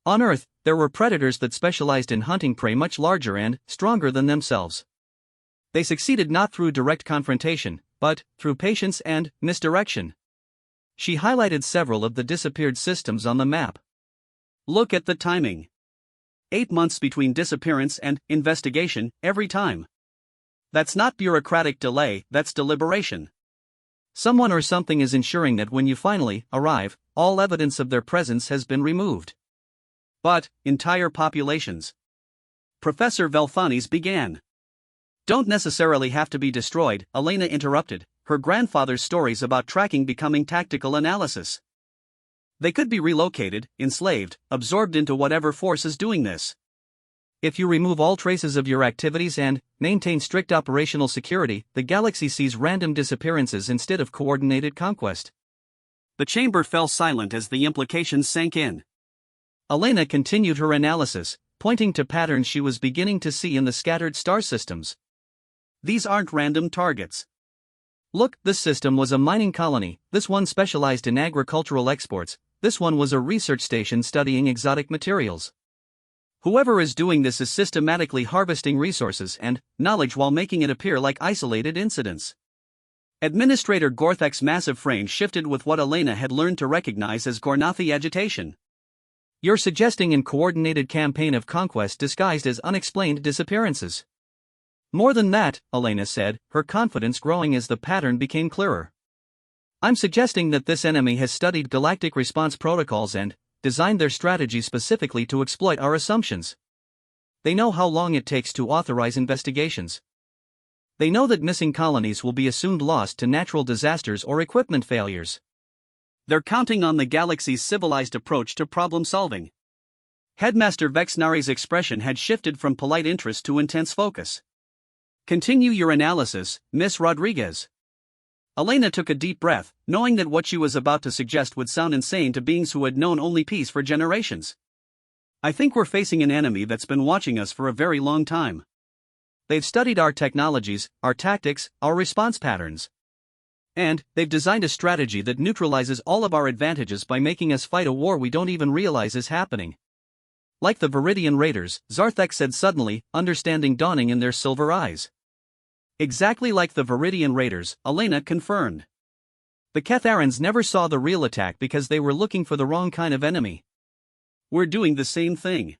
S1: On Earth, there were predators that specialized in hunting prey much larger and stronger than themselves. They succeeded not through direct confrontation, but through patience and misdirection. She highlighted several of the disappeared systems on the map. Look at the timing. 8 months between disappearance and investigation, every time. That's not bureaucratic delay, that's deliberation. Someone or something is ensuring that when you finally arrive, all evidence of their presence has been removed. But entire populations. Professor Velthanes began. Don't necessarily have to be destroyed, Elena interrupted, her grandfather's stories about tracking becoming tactical analysis. They could be relocated, enslaved, absorbed into whatever force is doing this. If you remove all traces of your activities and maintain strict operational security, the galaxy sees random disappearances instead of coordinated conquest. The chamber fell silent as the implications sank in. Elena continued her analysis, pointing to patterns she was beginning to see in the scattered star systems. These aren't random targets. Look, this system was a mining colony, this one specialized in agricultural exports, this one was a research station studying exotic materials. Whoever is doing this is systematically harvesting resources and knowledge while making it appear like isolated incidents. Administrator Gorthek's massive frame shifted with what Elena had learned to recognize as Gornathi agitation. You're suggesting a coordinated campaign of conquest disguised as unexplained disappearances. More than that, Elena said, her confidence growing as the pattern became clearer. I'm suggesting that this enemy has studied galactic response protocols and designed their strategy specifically to exploit our assumptions. They know how long it takes to authorize investigations. They know that missing colonies will be assumed lost to natural disasters or equipment failures.
S2: They're counting on the galaxy's civilized approach to problem solving. Headmaster Vexnari's expression had shifted from polite interest to intense focus. Continue your analysis, Miss Rodriguez. Elena took a deep breath, knowing that what she was about to suggest would sound insane to beings who had known only peace for generations. I think we're facing an enemy that's been watching us for a very long time. They've studied our technologies, our tactics, our response patterns. And they've designed a strategy that neutralizes all of our advantages by making us fight a war we don't even realize is happening. Like the Viridian Raiders, Zarthek said suddenly, understanding dawning in their silver eyes. Exactly like the Viridian Raiders, Elena confirmed. The Ketharans never saw the real attack because they were looking for the wrong kind of enemy. We're doing the same thing.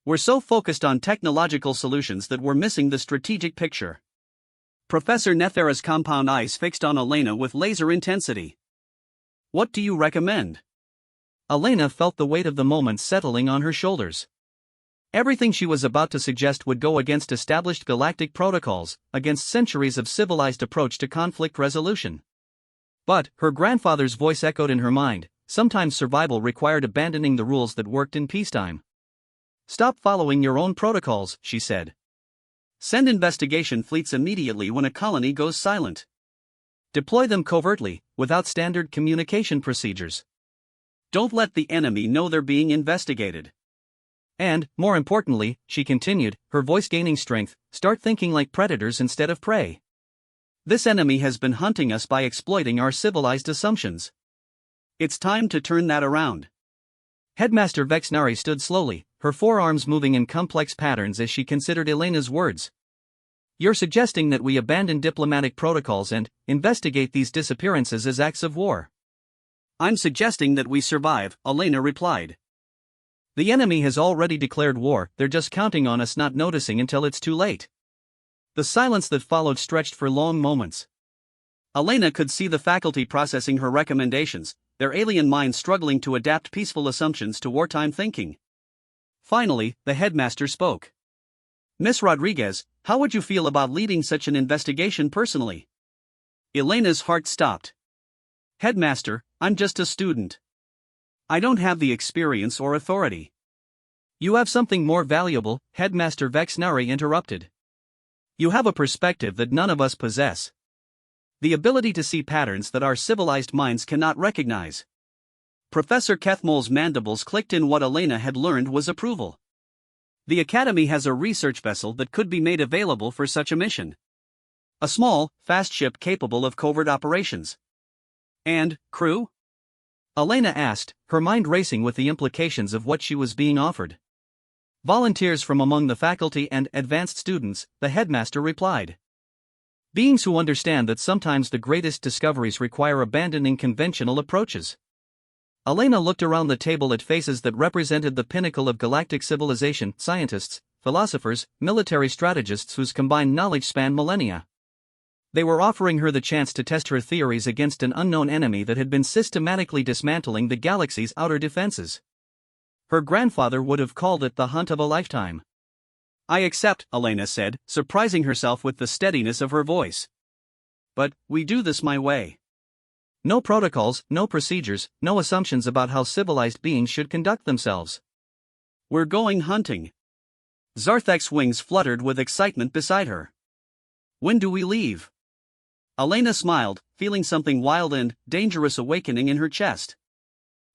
S2: We're so focused on technological solutions that we're missing the strategic picture. Professor Nethera's compound eyes fixed on Elena with laser intensity. What do you recommend?
S1: Elena felt the weight of the moment settling on her shoulders. Everything she was about to suggest would go against established galactic protocols, against centuries of civilized approach to conflict resolution. But, her grandfather's voice echoed in her mind, sometimes survival required abandoning the rules that worked in peacetime. Stop following your own protocols, she said. Send investigation fleets immediately when a colony goes silent. Deploy them covertly, without standard communication procedures. Don't let the enemy know they're being investigated. And, more importantly, she continued, her voice gaining strength, start thinking like predators instead of prey. This enemy has been hunting us by exploiting our civilized assumptions. It's time to turn that around. Headmaster Vexnari stood slowly, her forearms moving in complex patterns as she considered Elena's words. You're suggesting that we abandon diplomatic protocols and investigate these disappearances as acts of war. I'm suggesting that we survive, Elena replied. The enemy has already declared war, they're just counting on us not noticing until it's too late. The silence that followed stretched for long moments. Elena could see the faculty processing her recommendations, their alien minds struggling to adapt peaceful assumptions to wartime thinking. Finally, the headmaster spoke. Miss Rodriguez, how would you feel about leading such an investigation personally? Elena's heart stopped. Headmaster, I'm just a student. I don't have the experience or authority. You have something more valuable, Headmaster Vexnari interrupted. You have a perspective that none of us possess. The ability to see patterns that our civilized minds cannot recognize. Professor Kethmol's mandibles clicked in. What Elena had learned was approval. The Academy has a research vessel that could be made available for such a mission. A small, fast ship capable of covert operations. And, crew? Elena asked, her mind racing with the implications of what she was being offered. Volunteers from among the faculty and advanced students, the headmaster replied. Beings who understand that sometimes the greatest discoveries require abandoning conventional approaches. Elena looked around the table at faces that represented the pinnacle of galactic civilization, scientists, philosophers, military strategists whose combined knowledge spanned millennia. They were offering her the chance to test her theories against an unknown enemy that had been systematically dismantling the galaxy's outer defenses. Her grandfather would have called it the hunt of a lifetime. I accept, Elena said, surprising herself with the steadiness of her voice. But, we do this my way. No protocols, no procedures, no assumptions about how civilized beings should conduct themselves. We're going hunting. Zarthek's wings fluttered with excitement beside her. When do we leave? Elena smiled, feeling something wild and dangerous awakening in her chest.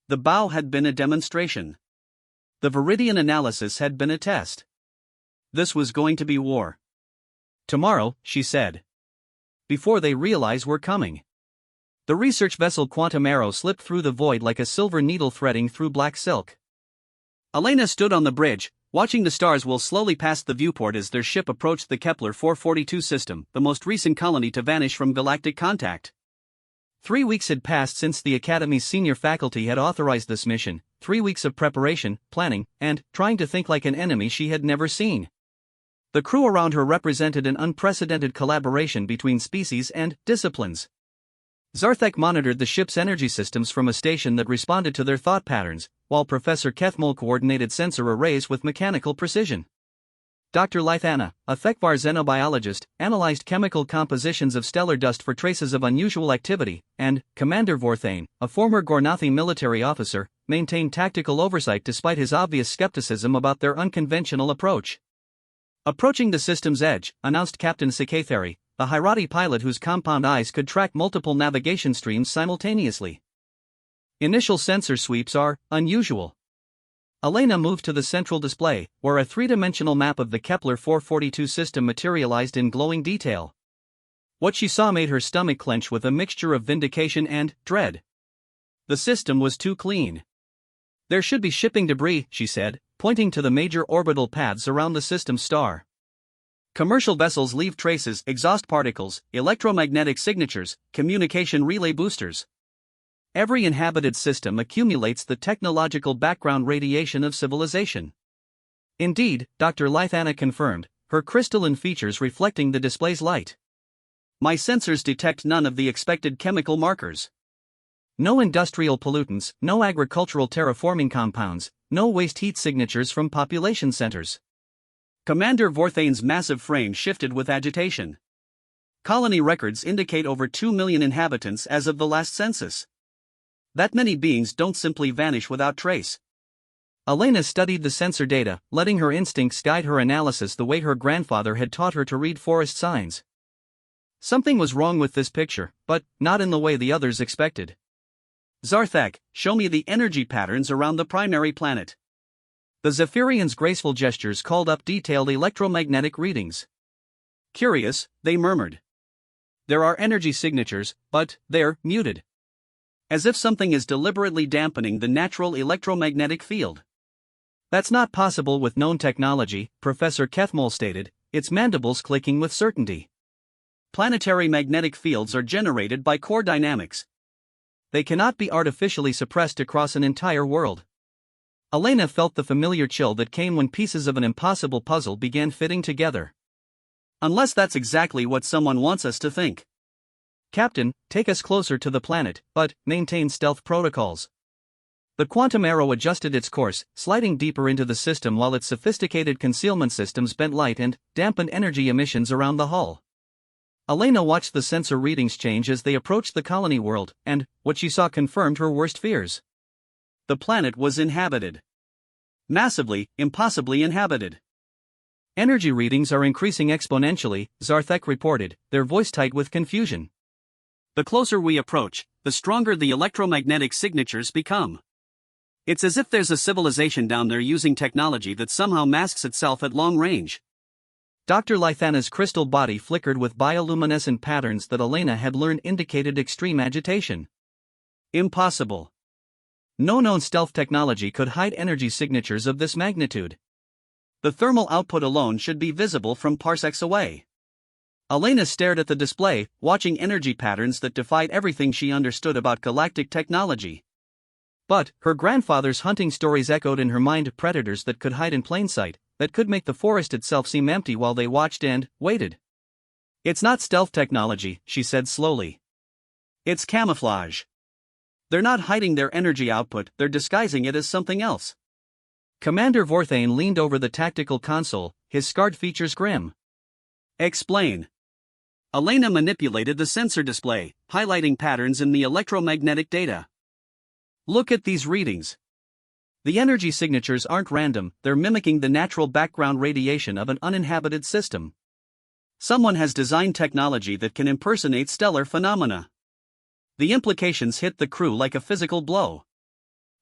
S1: The bow had been a demonstration. The Viridian analysis had been a test. This was going to be war. Tomorrow, she said. Before they realize we're coming. The research vessel Quantum Arrow slipped through the void like a silver needle threading through black silk. Elena stood on the bridge, watching the stars whirl slowly past the viewport as their ship approached the Kepler 442 system, the most recent colony to vanish from galactic contact. 3 weeks had passed since the Academy's senior faculty had authorized this mission, 3 weeks of preparation, planning, and trying to think like an enemy she had never seen. The crew around her represented an unprecedented collaboration between species and disciplines. Zarthek monitored the ship's energy systems from a station that responded to their thought patterns, while Professor Kethmol coordinated sensor arrays with mechanical precision. Dr. Lithana, a Thekvar xenobiologist, analyzed chemical compositions of stellar dust for traces of unusual activity, and Commander Vorthane, a former Gornathi military officer, maintained tactical oversight despite his obvious skepticism about their unconventional approach. Approaching the system's edge, announced Captain Sikathari, the Hirati pilot whose compound eyes could track multiple navigation streams simultaneously. Initial sensor sweeps are unusual. Elena moved to the central display, where a three-dimensional map of the Kepler 442 system materialized in glowing detail. What she saw made her stomach clench with a mixture of vindication and dread. The system was too clean. There should be shipping debris, she said, pointing to the major orbital paths around the system's star. Commercial vessels leave traces, exhaust particles, electromagnetic signatures, communication relay boosters. Every inhabited system accumulates the technological background radiation of civilization. Indeed, Dr. Lithana confirmed, her crystalline features reflecting the display's light. My sensors detect none of the expected chemical markers. No industrial pollutants, no agricultural terraforming compounds, no waste heat signatures from population centers. Commander Vorthane's massive frame shifted with agitation. Colony records indicate over 2 million inhabitants as of the last census. That many beings don't simply vanish without trace. Elena studied the sensor data, letting her instincts guide her analysis the way her grandfather had taught her to read forest signs. Something was wrong with this picture, but not in the way the others expected. Zarthak, show me the energy patterns around the primary planet. The Zephyrians' graceful gestures called up detailed electromagnetic readings. Curious, they murmured. There are energy signatures, but they're muted. As if something is deliberately dampening the natural electromagnetic field. That's not possible with known technology, Professor Kethmol stated, its mandibles clicking with certainty. Planetary magnetic fields are generated by core dynamics. They cannot be artificially suppressed across an entire world. Elena felt the familiar chill that came when pieces of an impossible puzzle began fitting together. Unless that's exactly what someone wants us to think. Captain, take us closer to the planet, but maintain stealth protocols. The quantum arrow adjusted its course, sliding deeper into the system while its sophisticated concealment systems bent light and dampened energy emissions around the hull. Elena watched the sensor readings change as they approached the colony world, and what she saw confirmed her worst fears. The planet was inhabited. Massively, impossibly inhabited. Energy readings are increasing exponentially, Zarthek reported, their voice tight with confusion. The closer we approach, the stronger the electromagnetic signatures become. It's as if there's a civilization down there using technology that somehow masks itself at long range. Dr. Lithana's crystal body flickered with bioluminescent patterns that Elena had learned indicated extreme agitation. Impossible. No known stealth technology could hide energy signatures of this magnitude. The thermal output alone should be visible from parsecs away. Elena stared at the display, watching energy patterns that defied everything she understood about galactic technology. But her grandfather's hunting stories echoed in her mind, predators that could hide in plain sight, that could make the forest itself seem empty while they watched and waited. It's not stealth technology, she said slowly. It's camouflage. They're not hiding their energy output, they're disguising it as something else. Commander Vorthane leaned over the tactical console, his scarred features grim. Explain. Elena manipulated the sensor display, highlighting patterns in the electromagnetic data. Look at these readings. The energy signatures aren't random, they're mimicking the natural background radiation of an uninhabited system. Someone has designed technology that can impersonate stellar phenomena. The implications hit the crew like a physical blow.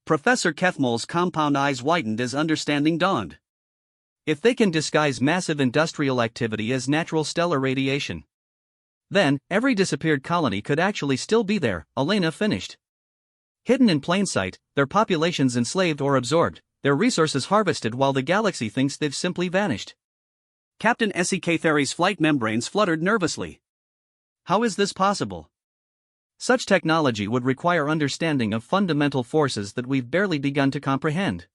S1: Professor Kethmol's compound eyes widened as understanding dawned. If they can disguise massive industrial activity as natural stellar radiation, then every disappeared colony could actually still be there, Elena finished. Hidden in plain sight, their populations enslaved or absorbed, their resources harvested while the galaxy thinks they've simply vanished. Captain Sikathari's flight membranes fluttered nervously. How is this possible? Such technology would require understanding of fundamental forces that we've barely begun to comprehend.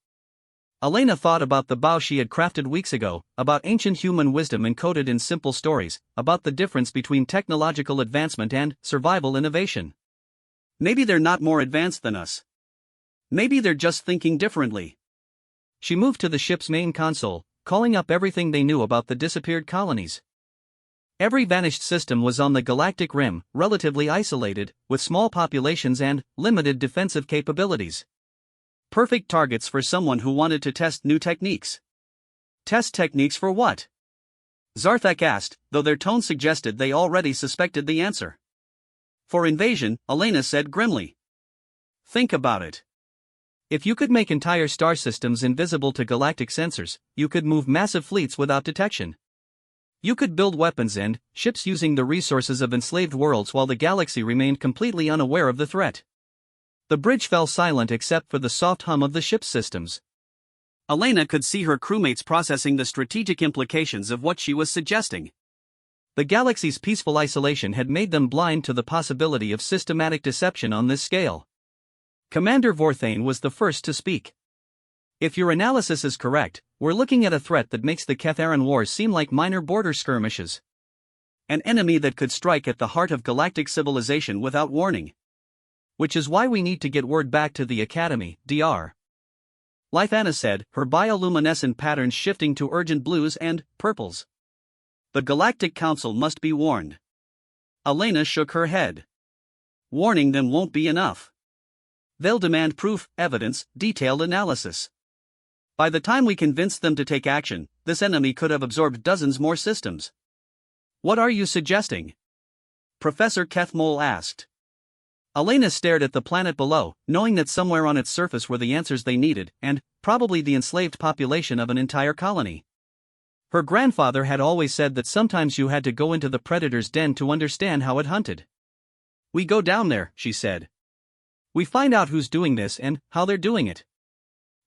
S1: Elena thought about the bow she had crafted weeks ago, about ancient human wisdom encoded in simple stories, about the difference between technological advancement and survival innovation. Maybe they're not more advanced than us. Maybe they're just thinking differently. She moved to the ship's main console, calling up everything they knew about the disappeared colonies. Every vanished system was on the galactic rim, relatively isolated, with small populations and limited defensive capabilities. Perfect targets for someone who wanted to test new techniques. Test techniques for what? Zarthek asked, though their tone suggested they already suspected the answer. For invasion, Elena said grimly. Think about it. If you could make entire star systems invisible to galactic sensors, you could move massive fleets without detection. You could build weapons and ships using the resources of enslaved worlds while the galaxy remained completely unaware of the threat. The bridge fell silent except for the soft hum of the ship's systems. Elena could see her crewmates processing the strategic implications of what she was suggesting. The galaxy's peaceful isolation had made them blind to the possibility of systematic deception on this scale. Commander Vorthane was the first to speak. If your analysis is correct, we're looking at a threat that makes the Catharan Wars seem like minor border skirmishes. An enemy that could strike at the heart of galactic civilization without warning. Which is why we need to get word back to the Academy, Dr. Lythana said, her bioluminescent patterns shifting to urgent blues and purples. The Galactic Council must be warned. Elena shook her head. Warning them won't be enough. They'll demand proof, evidence, detailed analysis. By the time we convince them to take action, this enemy could have absorbed dozens more systems. What are you suggesting? Professor Kethmole asked. Elena stared at the planet below, knowing that somewhere on its surface were the answers they needed, and probably the enslaved population of an entire colony. Her grandfather had always said that sometimes you had to go into the predator's den to understand how it hunted. We go down there, she said. We find out who's doing this and how they're doing it.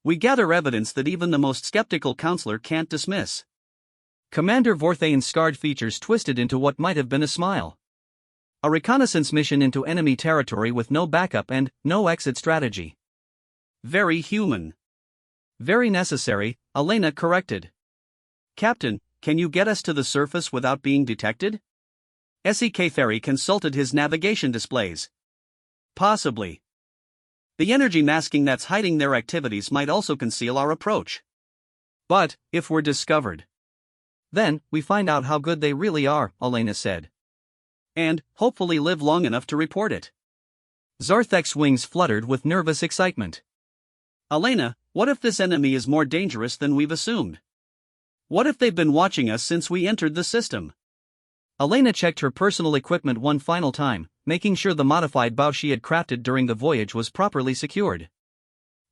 S1: We gather evidence that even the most skeptical counselor can't dismiss. Commander Vorthane's scarred features twisted into what might have been a smile. A reconnaissance mission into enemy territory with no backup and no exit strategy. Very human. Very necessary, Elena corrected. Captain, can you get us to the surface without being detected? SEK Ferry consulted his navigation displays. Possibly. The energy masking that's hiding their activities might also conceal our approach. But, if we're discovered, then we find out how good they really are, Elena said. And, hopefully live long enough to report it. Zarthek's wings fluttered with nervous excitement. Elena, what if this enemy is more dangerous than we've assumed? What if they've been watching us since we entered the system? Elena checked her personal equipment one final time, making sure the modified bow she had crafted during the voyage was properly secured.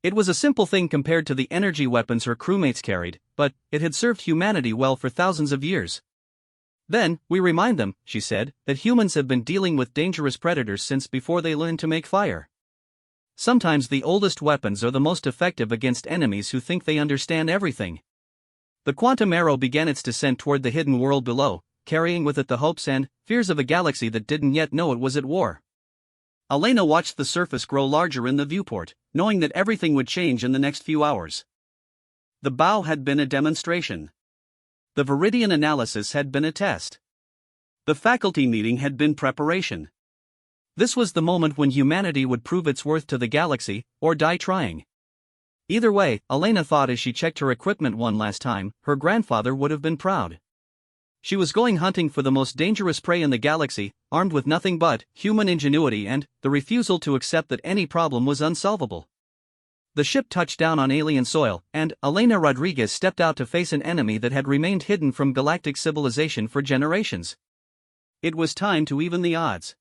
S1: It was a simple thing compared to the energy weapons her crewmates carried, but it had served humanity well for thousands of years. Then, we remind them, she said, that humans have been dealing with dangerous predators since before they learned to make fire. Sometimes the oldest weapons are the most effective against enemies who think they understand everything. The quantum arrow began its descent toward the hidden world below, carrying with it the hopes and fears of a galaxy that didn't yet know it was at war. Elena watched the surface grow larger in the viewport, knowing that everything would change in the next few hours. The bow had been a demonstration. The Viridian analysis had been a test. The faculty meeting had been preparation. This was the moment when humanity would prove its worth to the galaxy, or die trying. Either way, Elena thought as she checked her equipment one last time, her grandfather would have been proud. She was going hunting for the most dangerous prey in the galaxy, armed with nothing but human ingenuity and the refusal to accept that any problem was unsolvable. The ship touched down on alien soil, and Elena Rodriguez stepped out to face an enemy that had remained hidden from galactic civilization for generations. It was time to even the odds.